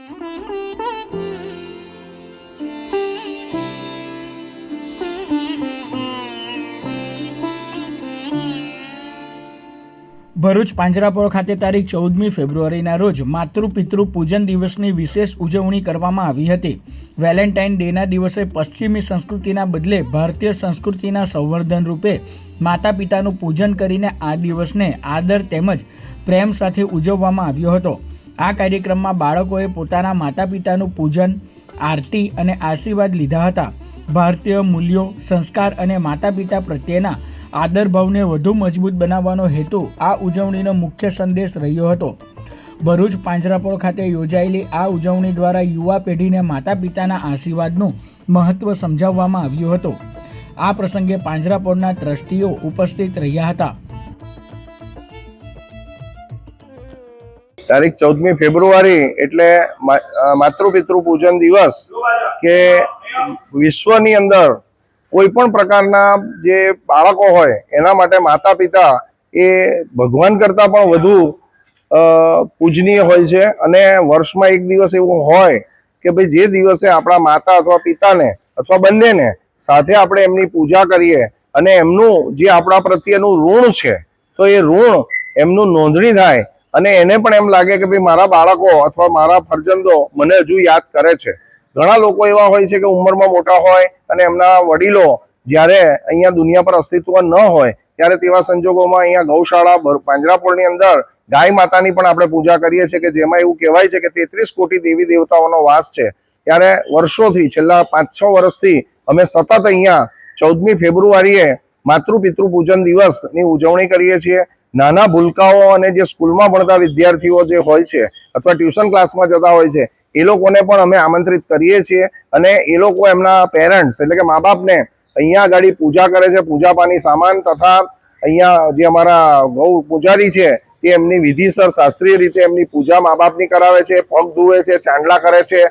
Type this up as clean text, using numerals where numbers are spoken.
ભરૂચ પાંજરાપોળ ખાતે તારીખ 14મી ફેબ્રુઆરીના રોજ માતૃપિતૃ પૂજન દિવસની વિશેષ ઉજવણી કરવામાં આવી હતી। વેલેન્ટાઇન ડેના દિવસે પશ્ચિમી સંસ્કૃતિના બદલે ભારતીય સંસ્કૃતિના સંવર્ધન રૂપે માતા પિતાનું પૂજન કરીને આ દિવસને આદર તેમજ પ્રેમ સાથે ઉજવવામાં આવ્યો હતો। આ કાર્યક્રમમાં બાળકોએ પોતાના માતા પિતાનું પૂજન, આરતી અને આશીર્વાદ લીધા હતા। ભારતીય મૂલ્યો, સંસ્કાર અને માતા પિતા પ્રત્યેના આદર ભાવને વધુ મજબૂત બનાવવાનો હેતુ આ ઉજવણીનો મુખ્ય સંદેશ રહ્યો હતો। ભરૂચ પાંજરાપોળ ખાતે યોજાયેલી આ ઉજવણી દ્વારા યુવા પેઢીને માતા પિતાના આશીર્વાદનું મહત્વ સમજાવવામાં આવ્યું હતું। આ પ્રસંગે પાંજરાપોળના ટ્રસ્ટીઓ ઉપસ્થિત રહ્યા હતા। તારીખ 14મી ફેબ્રુઆરી એટલે માતૃપિતૃ પૂજન દિવસ કે વિશ્વની અંદર કોઈ પણ પ્રકારના જે બાળકો હોય એના માટે માતા પિતા એ ભગવાન કરતાં પણ વધુ પૂજનીય હોય છે। અને વર્ષમાં એક દિવસ એવું હોય કે ભાઈ જે દિવસે આપણા માતા અથવા પિતાને અથવા બંનેને સાથે આપણે એમની પૂજા કરીએ અને એમનું જે આપણા પ્રત્યેનું ઋણ છે તો એ ઋણ એમનું નોંધણી થાય અને એને પણ એમ લાગે કે ભાઈ મારા બાળકો અથવા મારા ફરજંદો મને હજુ યાદ કરે છે। ઘણા લોકો એવા હોય છે કે ઉંમરમાં મોટા હોય અને એમના વડીલો જ્યારે અહીંયા દુનિયા પર અસ્તિત્વ ન હોય ત્યારે તેવા સંજોગોમાં અહીંયા ગૌશાળા પાંજરાપોળની અંદર ગાય માતાની પણ આપણે પૂજા કરીએ છીએ કે જેમાં એવું કહેવાય છે કે 33 કોટી દેવી દેવતાઓનો વાસ છે। ત્યારે વર્ષોથી છેલ્લા 5-6 વર્ષથી અમે સતત અહીંયા 14મી ફેબ્રુઆરીએ માતૃપિતૃ પૂજન દિવસની ઉજવણી કરીએ છીએ। નાના ભૂલકાઓ અને જે સ્કૂલમાં ભણતા વિદ્યાર્થીઓ જે હોય છે અથવા ટ્યુશન ક્લાસમાં જતા હોય છે એ લોકોને પણ અમે આમંત્રિત કરીએ છીએ અને એ લોકો એમના પેરેન્ટ્સ એટલે કે મા બાપને અહીંયા આગળ પૂજા કરે છે। પૂજાપાની સામાન તથા અહીંયા જે અમારા ગૌ પૂજારી છે તે એમની વિધિસર શાસ્ત્રીય રીતે એમની પૂજા મા બાપની કરાવે છે, પગ ધુએ છે, ચાંદલા કરે છે।